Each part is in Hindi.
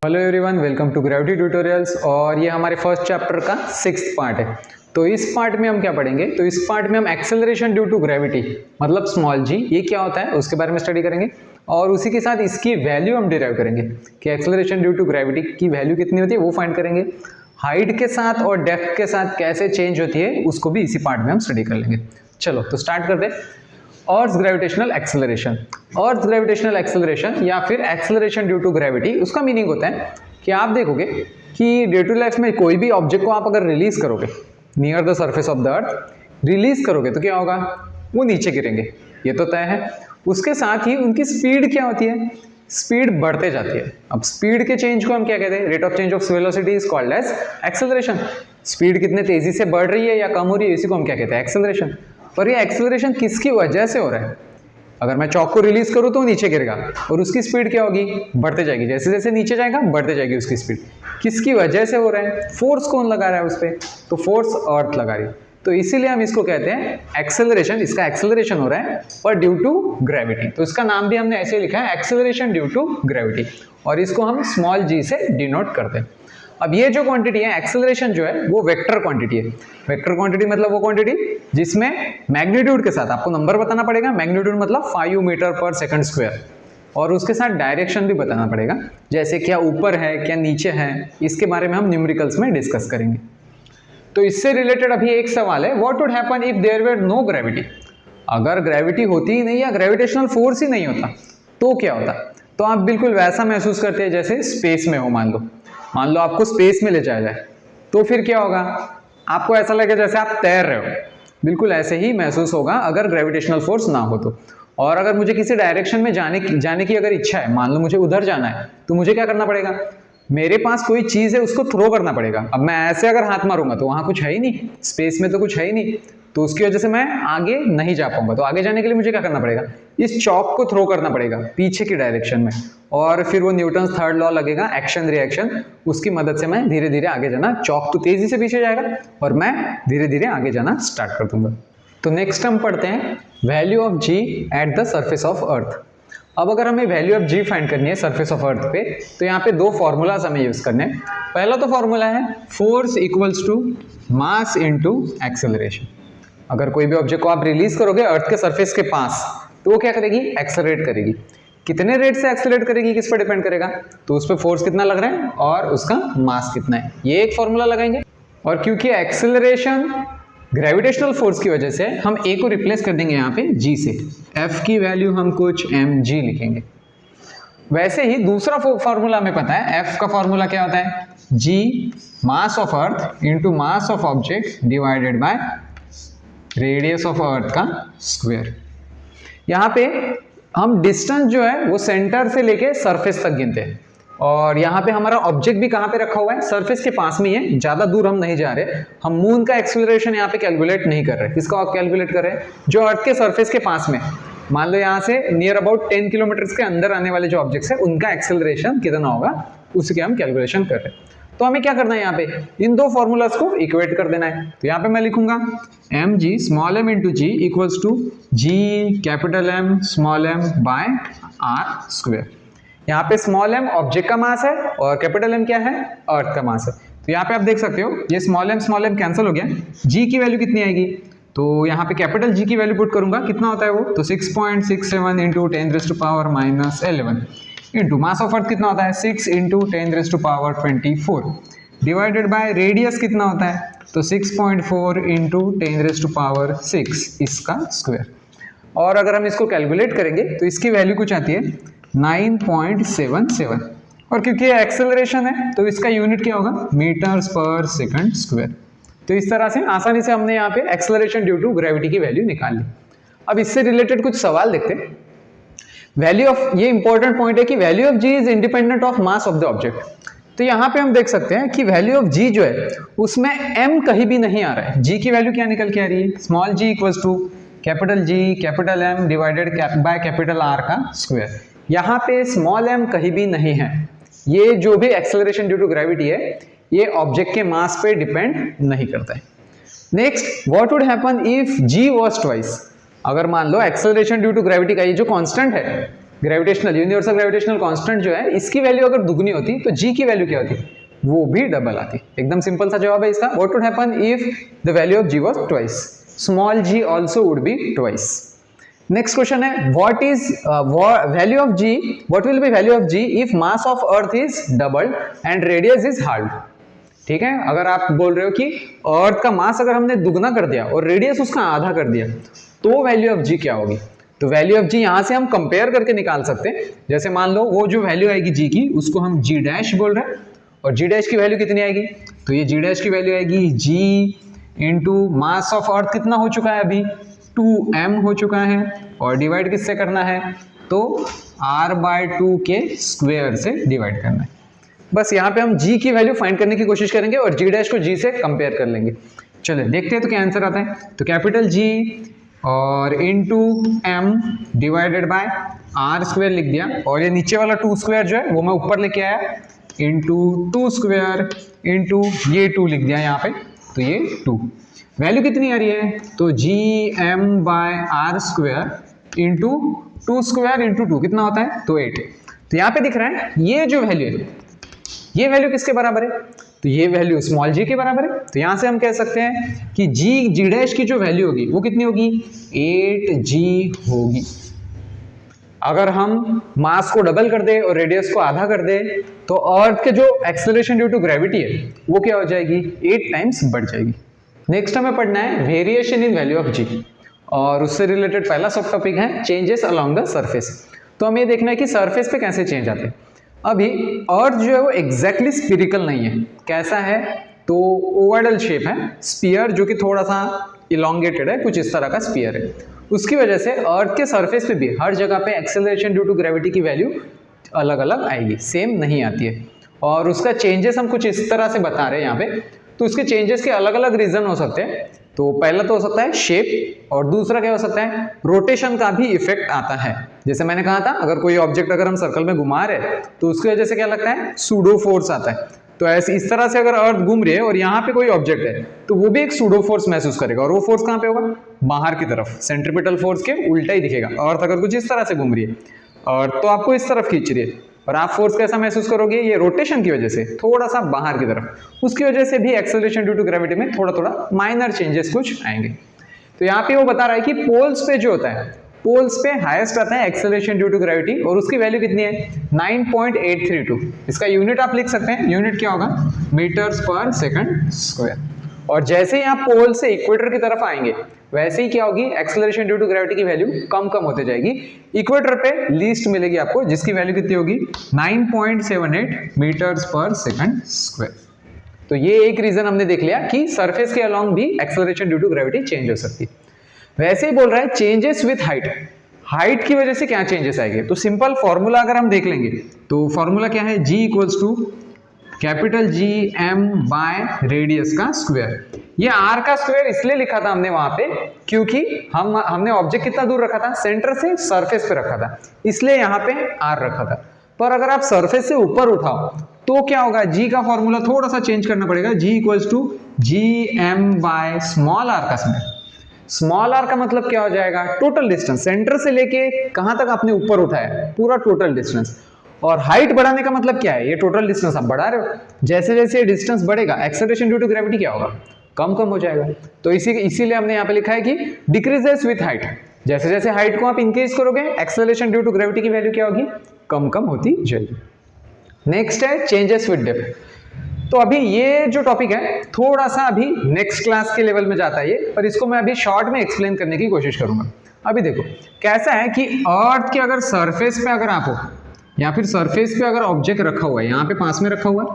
Hello everyone, welcome to gravity tutorials. और ये हमारे फर्स्ट चैप्टर का 6th पार्ट है। तो इस पार्ट में हम क्या पढ़ेंगे, तो इस पार्ट में हम एक्सेलरेशन ड्यू टू ग्रेविटी मतलब स्मॉल जी, ये क्या होता है उसके बारे में स्टडी करेंगे। और उसी के साथ इसकी वैल्यू हम डिराइव करेंगे कि एक्सेलरेशन ड्यू टू ग्रेविटी की वैल्यू कितनी होती है वो फाइंड करेंगे। हाइट के साथ और डेप्थ के साथ कैसे चेंज होती है उसको भी इसी पार्ट में हम स्टडी कर लेंगे। चलो तो स्टार्ट करते हैं। अर्थ ग्रेविटेशनल एक्सेलरेशन, अर्थ ग्रेविटेशनल एक्सेलरेशन या फिर एक्सेलरेशन ड्यू टू ग्रेविटी, उसका मीनिंग होता है कि आप देखोगे कि डे टू लाइफ में कोई भी ऑब्जेक्ट को आप अगर रिलीज करोगे near the surface of the earth, release करोगे तो क्या होगा, वो नीचे गिरेंगे, ये तो तय है। उसके साथ ही उनकी स्पीड क्या होती है, स्पीड बढ़ते जाती है। अब स्पीड के चेंज को हम क्या कहते हैं, rate of change of velocity is called as acceleration. Speed कितने तेजी से बढ़ रही है या कम हो रही है, इसी को हम क्या कहते हैं, एक्सेलरेशन। पर ये एक्सेलरेशन किसकी वजह से हो रहा है, अगर मैं चॉक को रिलीज करूं तो नीचे गिरेगा और उसकी स्पीड क्या होगी, बढ़ते जाएगी। जैसे जैसे नीचे जाएगा बढ़ते जाएगी उसकी स्पीड। किसकी वजह से हो रहा है, फोर्स कौन लगा रहा है उस पर, तो फोर्स अर्थ लगा रही है। तो इसीलिए हम इसको कहते हैं एक्सेलरेशन। इसका एक्सेलरेशन हो रहा है पर ड्यू टू ग्रेविटी, तो इसका नाम भी हमने ऐसे लिखा है, एक्सेलरेशन ड्यू टू ग्रेविटी। और इसको हम स्मॉल जी से डिनोट करते हैं। अब ये जो क्वांटिटी है एक्सेलरेशन जो है वो वेक्टर क्वांटिटी है। वेक्टर क्वांटिटी मतलब वो क्वांटिटी जिसमें मैग्नीट्यूड के साथ आपको नंबर बताना पड़ेगा। मैग्नीट्यूड मतलब 5 मीटर पर सेकंड स्क्वायर, और उसके साथ डायरेक्शन भी बताना पड़ेगा, जैसे क्या ऊपर है क्या नीचे है। इसके बारे में हम न्यूमेरिकल्स में डिस्कस करेंगे। तो इससे रिलेटेड अभी एक सवाल है, what would happen if there were no gravity. अगर ग्रेविटी होती ही नहीं या ग्रेविटेशनल फोर्स ही नहीं होता तो क्या होता। तो आप बिल्कुल वैसा महसूस करते हैं जैसे स्पेस में हो। मान लो आपको स्पेस में ले जाया जाए तो फिर क्या होगा, आपको ऐसा लगेगा जैसे आप तैर रहे हो। बिल्कुल ऐसे ही महसूस होगा अगर ग्रेविटेशनल फोर्स ना हो तो। और अगर मुझे किसी डायरेक्शन में जाने की अगर इच्छा है, मान लो मुझे उधर जाना है, तो मुझे क्या करना पड़ेगा, मेरे पास कोई चीज है उसको थ्रो करना पड़ेगा। अब मैं ऐसे अगर हाथ मारूंगा तो वहां कुछ है ही नहीं, स्पेस में तो कुछ है ही नहीं, तो उसकी वजह से मैं आगे नहीं जा पाऊंगा। तो आगे जाने के लिए मुझे क्या करना पड़ेगा, इस चॉक को थ्रो करना पड़ेगा पीछे की डायरेक्शन में, और फिर वो न्यूटन थर्ड लॉ लगेगा, एक्शन रिएक्शन, उसकी मदद से मैं धीरे धीरे आगे जाना, चॉक तो तेजी से पीछे जाएगा और मैं धीरे धीरे आगे जाना स्टार्ट कर दूंगा। तो नेक्स्ट हम पढ़ते हैं value of g at the surface of Earth. अब अगर हमें वैल्यू ऑफ जी फाइंड करनी है सरफेस ऑफ अर्थ पे, तो यहाँ पे दो फॉर्मूलाज हमें यूज करने हैं। पहला तो फॉर्मूला है force equals to mass into acceleration. अगर कोई भी ऑब्जेक्ट को आप रिलीज करोगे अर्थ के सरफेस के पास, तो वो क्या करेगी, एक्सेलरेट करेगी। कितने रेट से एक्सेलरेट करेगी किस पर डिपेंड करेगा, तो उस पर फोर्स कितना लग रहा है और उसका मास कितना है, ये एक फॉर्मूला लगाएंगे। और क्योंकि एक्सेलरेशन ग्रेविटेशनल फोर्स की वजह से हम ए को रिप्लेस कर देंगे यहाँ पे जी से, एफ की वैल्यू हम कुछ mg लिखेंगे। वैसे ही दूसरा फॉर्मूला हमें पता है, एफ का फॉर्मूला क्या होता है, G mass of earth into mass of object divided by radius of earth का स्क्वायर। यहाँ पे हम डिस्टेंस जो है वो सेंटर से लेके सरफेस तक गिनते हैं, और यहाँ पे हमारा ऑब्जेक्ट भी कहाँ पे रखा हुआ है, सरफेस के पास में ही है, ज्यादा दूर हम नहीं जा रहे। हम मून का एक्सेलरेशन यहाँ पे कैलकुलेट नहीं कर रहे। किसका कैलकुलेट कर रहे हैं, जो अर्थ के सरफेस के पास में, मान लो यहाँ से नियर अबाउट 10 किलोमीटर के अंदर आने वाले जो ऑब्जेक्ट्स है उनका एक्सेलरेशन कितना होगा उसकी हम कैलकुलेशन कर रहे हैं। तो हमें क्या करना है, यहाँ पे इन दो फॉर्मूलाज को इक्वेट कर देना है। तो यहाँ पे मैं लिखूंगा m g small m into g equals to G capital M small m by r square. यहाँ पे स्मॉल एम ऑब्जेक्ट का मास है और कैपिटल एम क्या है, अर्थ का मास है। तो यहाँ पे आप देख सकते हो ये स्मॉल एम कैंसिल हो गया, जी की वैल्यू कितनी आएगी, तो यहाँ पे कैपिटल जी की वैल्यू पुट करूंगा, कितना होता है वो, तो 6.67 इंटू 10⁻⁻11 इंटू मास ऑफ अर्थ कितना होता है 6 इंटू 10⁻24 डिवाइडेड बाय रेडियस कितना होता है, तो 6.4 इंटू 10⁻6 इसका स्क्वायर। और अगर हम इसको कैलकुलेट करेंगे तो इसकी वैल्यू कुछ आती है 9.77, और क्योंकि ये एक्सेलरेशन है तो इसका यूनिट क्या होगा, मीटर्स पर सेकंड स्क्वायर। तो इस तरह से आसानी से हमने यहाँ पे एक्सेलरेशन ड्यू टू ग्रेविटी की वैल्यू निकाल ली। अब इससे रिलेटेड कुछ सवाल देखते हैं। वैल्यू ऑफ, ये इंपॉर्टेंट पॉइंट है कि value of g is independent of mass of the object. तो यहाँ पे हम देख सकते हैं कि वैल्यू ऑफ जी जो है उसमें m कहीं भी नहीं आ रहा है। जी की वैल्यू क्या निकल के आ रही है, small g equals to capital G capital M divided by capital R का स्क्वायर। यहाँ पे स्मॉल m कहीं भी नहीं है। ये जो भी एक्सेलरेशन ड्यू टू ग्रेविटी है ये ऑब्जेक्ट के मास पे डिपेंड नहीं करता है। Next, what would happen if g was twice. अगर मान लो एक्सेलरेशन ड्यू टू ग्रेविटी का ये जो कांस्टेंट है ग्रेविटेशनल यूनिवर्सल ग्रेविटेशनल कांस्टेंट जो है इसकी वैल्यू अगर दुगनी होती तो जी की वैल्यू क्या होती, वो भी डबल आती। एकदम सिंपल सा जवाब है इसका। What would happen if the value of G was twice, small g also would be twice. Next question है what is value of G, what will be value of G if mass of earth is doubled and radius is halved. ठीक है, अगर आप बोल रहे हो कि अर्थ का मास अगर हमने दुगना कर दिया और रेडियस उसका आधा कर दिया तो वैल्यू ऑफ जी क्या होगी। तो वैल्यू ऑफ जी यहां से हम कंपेयर करके निकाल सकते हैं। जैसे मान लो वो जो वैल्यू आएगी जी की उसको हम जी डैश बोल रहे हैं और जी डैश की वैल्यू कितनी आएगी, तो ये जी डैश की वैल्यू आएगी जी इंटू मास ऑफ अर्थ कितना हो चुका है अभी 2m हो चुका है और डिवाइड किससे करना है, तो r/2 के स्क्वायर से डिवाइड करना है। बस यहाँ पे हम g की वैल्यू फाइंड करने की कोशिश करेंगे और g डैश को g से कंपेयर कर लेंगे। चलिए देखते हैं तो क्या आंसर आता है। तो कैपिटल G और into m divided by r square लिख दिया और ये नीचे वाला 2 स्क्वायर जो है वो मैं ऊपर लेके आया इंटू 2 स्क्वायर इंटू ये 2 लिख दिया यहाँ पे, तो ये 2 वैल्यू कितनी आ रही है, तो gm/r square into 2 square into 2 कितना होता है, तो 8। तो यहाँ पे दिख रहा है ये जो वैल्यू है ये वैल्यू किसके बराबर है, तो ये वैल्यू स्मॉल जी के बराबर है। तो यहाँ से हम कह सकते हैं कि जी डैश की जो वैल्यू होगी वो कितनी होगी, 8g होगी। अगर हम मास को डबल कर दे और रेडियस को आधा कर दे तो अर्थ के जो एक्सेलरेशन ड्यू टू ग्रेविटी है वो क्या हो जाएगी, 8 टाइम्स बढ़ जाएगी। नेक्स्ट हमें पढ़ना है वेरिएशन इन वैल्यू ऑफ जी और उससे रिलेटेड पहला सब टॉपिक है चेंजेस अलोंग द सरफेस। तो हमें ये देखना है कि सरफेस पे कैसे चेंज आते हैं। अभी अर्थ जो है वो एग्जैक्टली स्फीरिकल नहीं है, कैसा है, तो ओवल शेप है, स्फीयर जो कि थोड़ा सा इलोंगेटेड है, कुछ इस तरह का स्फीयर है। उसकी वजह से अर्थ के सरफेस पे भी हर जगह पे एक्सेलरेशन ड्यू टू ग्रेविटी की वैल्यू अलग अलग आएगी, सेम नहीं आती है। और उसका चेंजेस हम कुछ इस तरह से बता रहे हैं यहाँ पे। तो उसके चेंजेस के अलग अलग रीजन हो सकते हैं। तो पहला तो हो सकता है शेप और दूसरा क्या हो सकता है, रोटेशन का भी इफेक्ट आता है। जैसे मैंने कहा था अगर कोई ऑब्जेक्ट अगर हम सर्कल में घुमा रहे हैं तो उसकी वजह से क्या लगता है, सूडो फोर्स आता है। तो ऐसे इस तरह से अगर अर्थ घूम रही है और यहाँ पे कोई ऑब्जेक्ट है तो वो भी एक सूडो फोर्स महसूस करेगा और वो फोर्स कहाँ पे होगा, बाहर की तरफ, सेंट्रीपिटल फोर्स के उल्टा ही दिखेगा। अर्थ अगर कुछ इस तरह से घूम रही है और तो आपको इस तरफ खींच रही है और आप फोर्स कैसा महसूस करोगे, ये रोटेशन की वजह से थोड़ा सा बाहर की तरफ, उसकी वजह से भी एक्सेलरेशन ड्यू टू ग्रेविटी में थोड़ा थोड़ा माइनर चेंजेस कुछ आएंगे। तो यहाँ पे वो बता रहा है कि पोल्स पे जो होता है, पोल्स पे हाईएस्ट आता है एक्सेलरेशन ड्यू टू ग्रेविटी और उसकी वैल्यू कितनी है, 9.832। इसका यूनिट आप लिख सकते हैं, यूनिट क्या होगा, मीटर्स पर सेकंड स्क्वायर। और जैसे ही आप पोल से इक्वेटर की तरफ आएंगे वैसे ही क्या होगी, एक्सेलरेशन ड्यू टू ग्रेविटी की वैल्यू कम कम होते जाएगी। इक्वेटर पे लीस्ट मिलेगी आपको जिसकी वैल्यू कितनी होगी, 9.78 मीटर्स पर सेकंड स्क्वायर। तो ये एक रीजन हमने देख लिया कि सरफेस के अलोंग भी acceleration due to gravity change हो सकती है। वैसे ही बोल रहा है चेंजेस विथ हाइट, हाइट की वजह से क्या चेंजेस आएंगे। तो सिंपल फॉर्मूला अगर हम देख लेंगे तो फॉर्मूला क्या है, G equals to capital G m by radius का स्क्वायर। ये r का स्क्वायर इसलिए लिखा था हमने वहां पे क्योंकि हमने ऑब्जेक्ट कितना दूर रखा था, सेंटर से सरफेस पे रखा था, इसलिए यहाँ पे r रखा था। पर अगर आप सरफेस से ऊपर उठाओ तो क्या होगा, G का फॉर्मूला थोड़ा सा चेंज करना पड़ेगा। G equals to G m by small r का स्क्वायर। स्मॉल r का मतलब क्या हो जाएगा, टोटल डिस्टेंस, सेंटर से लेके कहां तक आपने ऊपर उठाया, पूरा टोटल डिस्टेंस। और हाइट बढ़ाने का मतलब क्या है, ये टोटल डिस्टेंस आप बढ़ा रहे हो, जैसे जैसे डिस्टेंस बढ़ेगा एक्सेलरेशन ड्यू टू ग्रेविटी क्या होगा, कम कम हो जाएगा। तो इसीलिए हमने यहाँ पे लिखा है कि डिक्रीजेस विथ हाइट, जैसे जैसे हाइट को आप इंक्रीज करोगे एक्सेलरेशन ड्यू टू ग्रेविटी की वैल्यू क्या होगी, कम कम होती जाएगी। नेक्स्ट है चेंजेस विथ डेप्थ। तो अभी ये जो टॉपिक है थोड़ा सा अभी नेक्स्ट क्लास के लेवल में जाता है ये, पर इसको मैं अभी शॉर्ट में एक्सप्लेन करने की कोशिश करूंगा। अभी देखो कैसा है कि अर्थ के अगर सरफेस पे अगर आप हो या फिर सरफेस पे अगर ऑब्जेक्ट रखा हुआ है, यहाँ पे पास में रखा हुआ है,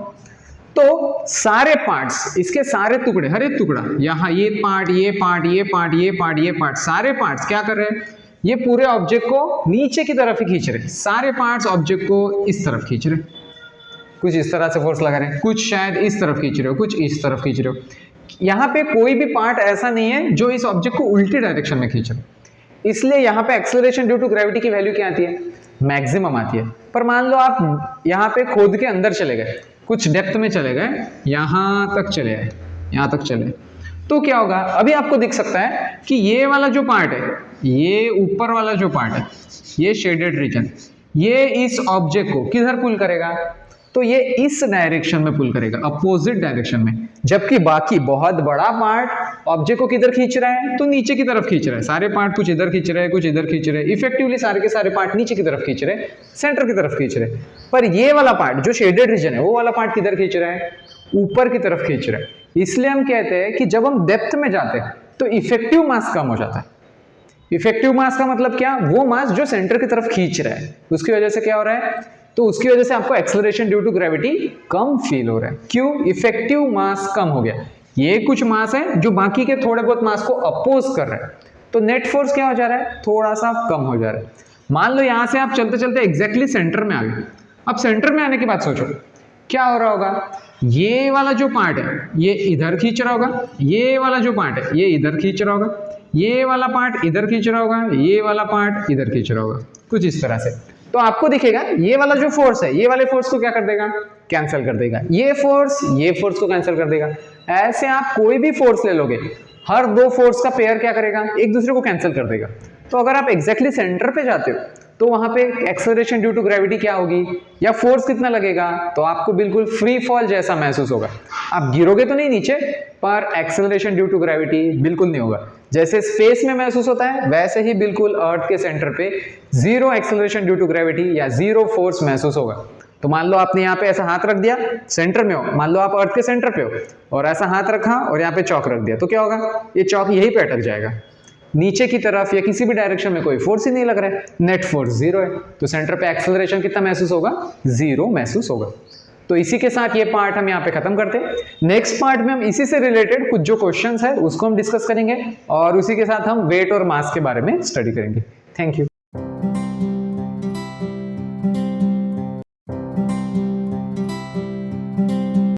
तो सारे पार्ट्स, इसके सारे टुकड़े, हर एक टुकड़ा, यहाँ ये पार्ट, ये पार्ट, ये पार्ट, ये पार्ट, ये पार्ट, सारे पार्ट्स क्या कर रहे हैं, ये पूरे ऑब्जेक्ट को नीचे की तरफ ही खींच रहे हैं। सारे पार्ट्स ऑब्जेक्ट को इस तरफ खींच रहे हैं, कुछ इस तरह से फोर्स लगा रहे हैं, कुछ शायद इस तरफ खींच रहे हो, कुछ इस तरफ खींच रहे हो। यहाँ पे कोई भी पार्ट ऐसा नहीं है जो इस ऑब्जेक्ट को उल्टी डायरेक्शन में खींच रहे हो, इसलिए यहाँ पे एक्सेलरेशन ड्यू टू ग्रेविटी की वैल्यू क्या आती है, मैक्सिमम आती है। पर मान लो आप यहाँ पे खोद के अंदर चले गए, कुछ डेप्थ में चले गए, यहाँ तक चले आए, यहाँ तक चले, तो क्या होगा, अभी आपको दिख सकता है कि ये वाला जो पार्ट है, ये ऊपर वाला जो पार्ट है, ये शेडेड रीजन, ये इस ऑब्जेक्ट को किधर पुल करेगा, तो ये इस डायरेक्शन में पुल करेगा, अपोजिट डायरेक्शन में। जबकि बाकी बहुत बड़ा पार्ट ऑब्जेक्ट को किधर खींच रहा है, तो नीचे की तरफ खींच रहा है। सारे पार्ट कुछ इधर खींच रहे हैं, कुछ इधर खींच रहे हैं, इफेक्टिवली सारे के सारे पार्ट नीचे की तरफ खींच रहे हैं, सेंटर की तरफ खींच रहे हैं। पर ये वाला पार्ट जो शेडेड रीजन है, वो वाला पार्ट किधर खींच रहा है, ऊपर की तरफ खींच रहा है। इसलिए हम कहते हैं कि जब हम डेप्थ में जाते हैं तो इफेक्टिव मास कम हो जाता है। इफेक्टिव मास का मतलब क्या, वो मास जो सेंटर की तरफ खींच रहा है, उसकी वजह से क्या हो रहा है, तो उसकी वजह से आपको एक्सेलरेशन ड्यू टू ग्रेविटी कम फील हो रहा है। क्यों, इफेक्टिव मास कम हो गया। ये कुछ मास है जो बाकी के थोड़े बहुत मास को अपोज कर रहा है, तो नेट फोर्स क्या हो जा रहा है, थोड़ा सा कम हो जा रहा है। मान लो यहां से आप चलते चलते एग्जैक्टली सेंटर में आ गए। अब सेंटर में आने की बात सोचो, क्या हो रहा होगा, ये वाला जो पार्ट है ये इधर खींच रहा होगा, ये वाला जो पार्ट है ये इधर खींच रहा होगा, ये वाला पार्ट इधर खींच रहा होगा, ये वाला पार्ट इधर खींच रहा होगा, कुछ इस तरह से। तो आपको दिखेगा ये वाला जो फोर्स है, ये वाले फोर्स को क्या कर देगा, कैंसिल कर देगा। ये फोर्स को कैंसिल कर देगा। ऐसे आप कोई भी फोर्स ले लोगे, हर दो फोर्स का पेयर क्या करेगा, एक दूसरे को कैंसिल कर देगा। तो अगर आप एग्जैक्टली सेंटर पे जाते हो तो वहां पे एक्सेलरेशन ड्यू टू ग्रेविटी क्या होगी, या फोर्स कितना लगेगा, तो आपको बिल्कुल फ्री फॉल जैसा महसूस होगा। आप गिरोगे तो नहीं नीचे, पर एक्सेलरेशन ड्यू टू ग्रेविटी बिल्कुल नहीं होगा। जैसे स्पेस में महसूस होता है, वैसे ही बिल्कुल अर्थ के सेंटर पे zero acceleration due to gravity या जीरो फोर्स महसूस होगा। तो मान लो आपने यहाँ पे ऐसा हाथ रख दिया, सेंटर में हो, मान लो आप अर्थ के सेंटर पे हो और ऐसा हाथ रखा और यहाँ पे चौक रख दिया, तो क्या होगा, ये चौक यहीं पे अटक जाएगा। नीचे की तरफ या किसी भी डायरेक्शन में कोई फोर्स ही नहीं लग रहा है, नेट फोर्स जीरो है, तो सेंटर पे एक्सेलरेशन कितना महसूस होगा, जीरो महसूस होगा। तो इसी के साथ ये पार्ट हम यहाँ पे खत्म करते हैं। नेक्स्ट पार्ट में हम इसी से रिलेटेड कुछ जो क्वेश्चंस है उसको हम डिस्कस करेंगे और उसी के साथ हम वेट और मास के बारे में स्टडी करेंगे। Thank you.